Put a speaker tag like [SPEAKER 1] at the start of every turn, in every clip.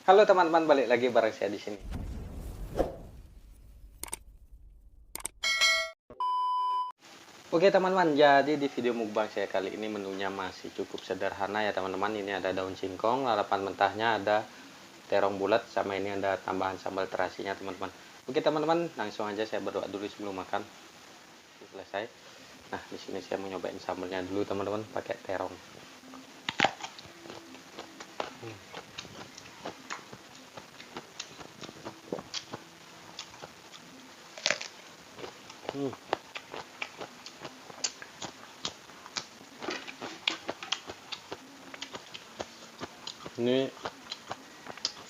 [SPEAKER 1] Halo teman-teman, balik lagi bareng saya di sini. Oke teman-teman, jadi di video mukbang saya kali ini menunya masih cukup sederhana ya teman-teman. Ini ada daun singkong, lalapan mentahnya, ada terong bulat, sama ini ada tambahan sambal terasinya teman-teman. Oke teman-teman, langsung aja saya berdoa dulu sebelum makan. Selesai. Nah, di sini saya mau nyobain sambalnya dulu teman-teman, pakai terong. Hmm. Ini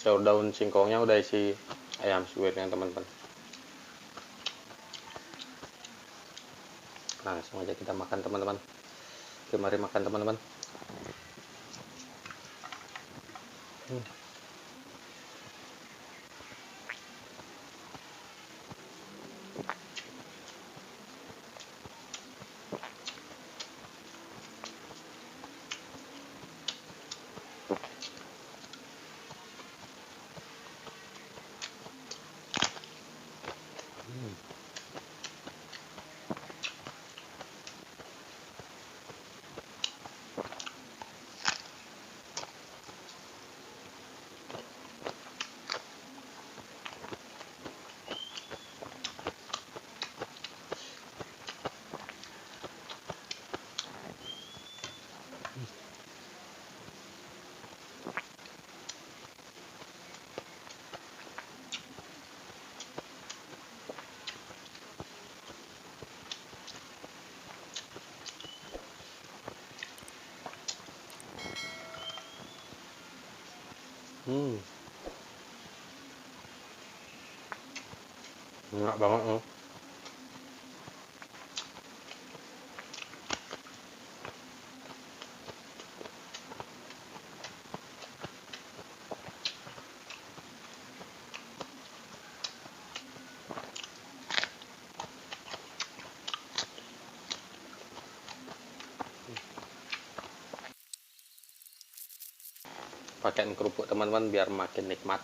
[SPEAKER 1] sayur daun singkongnya udah isi ayam suwirnya teman-teman. Langsung aja kita makan teman-teman. Oke, mari makan teman-teman. Enak banget loh. Pakaiin kerupuk teman-teman biar makin nikmat.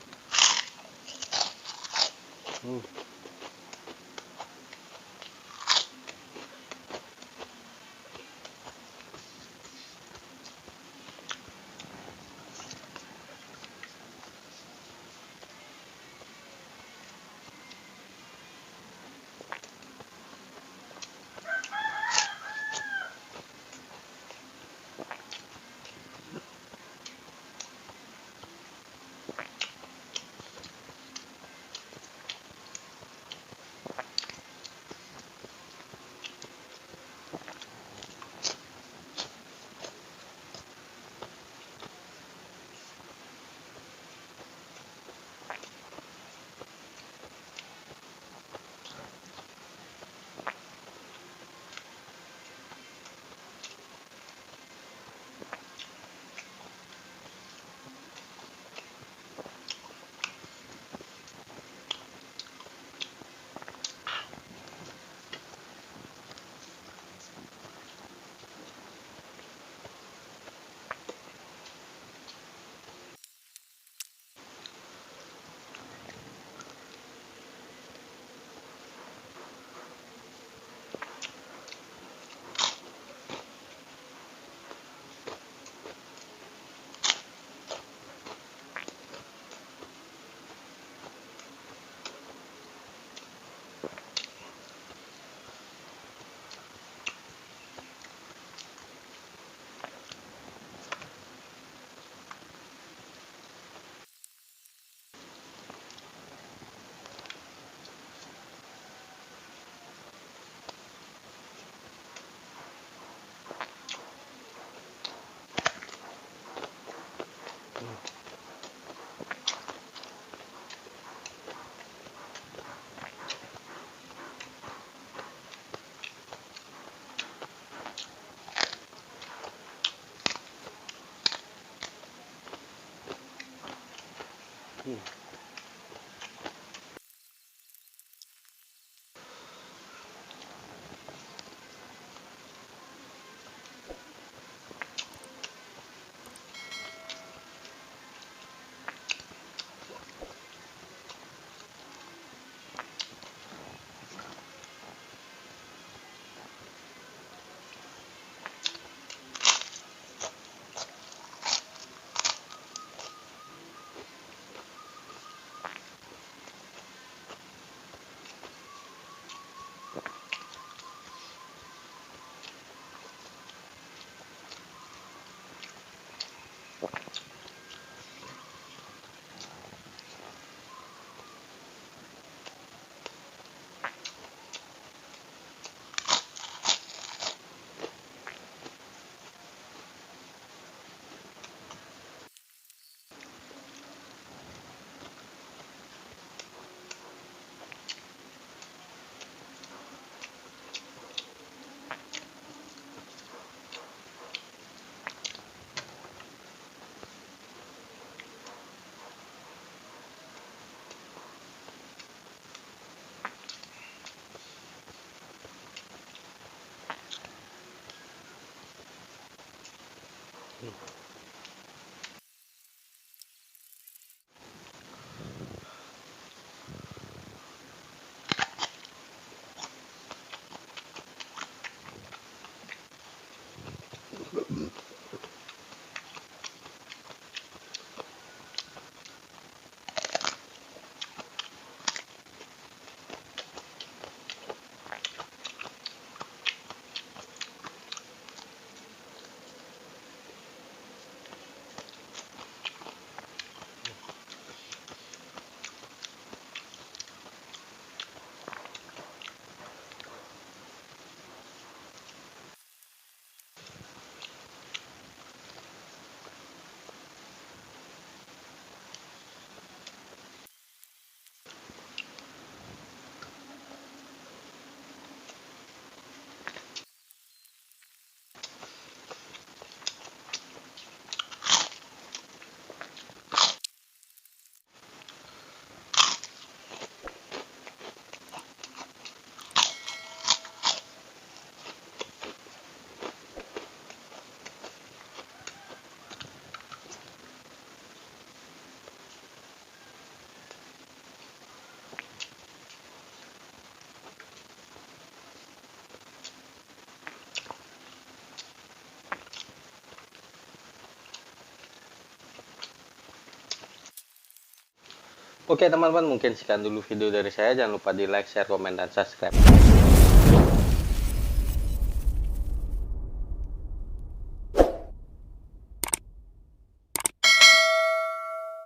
[SPEAKER 1] Oke teman-teman, mungkin sekian dulu video dari saya. Jangan lupa di like, share, komen, dan subscribe.